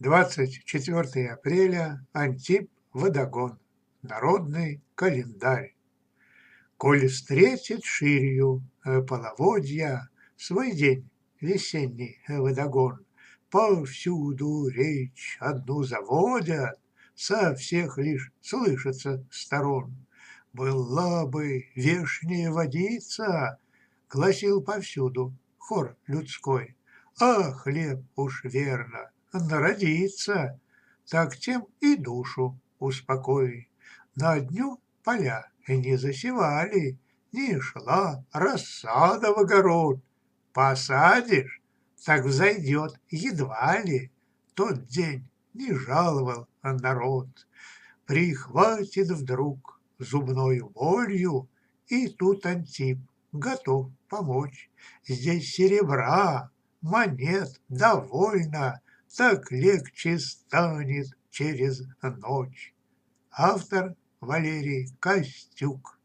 24 апреля, Антип Водогон. Народный календарь. Коль встретит ширью половодья свой день весенний водогон, повсюду речь одну заводят, со всех лишь слышится сторон. Была бы вешняя водица, гласил повсюду хор людской, а хлеб уж верно народится, так тем и душу успокой. На дню поля не засевали, не шла рассада в огород. Посадишь, так взойдет едва ли, тот день не жаловал народ. Прихватит вдруг зубной болью, и тут Антип готов помочь. Здесь серебра, монет довольно, так легче станет через ночь. Автор Валерий Костюк.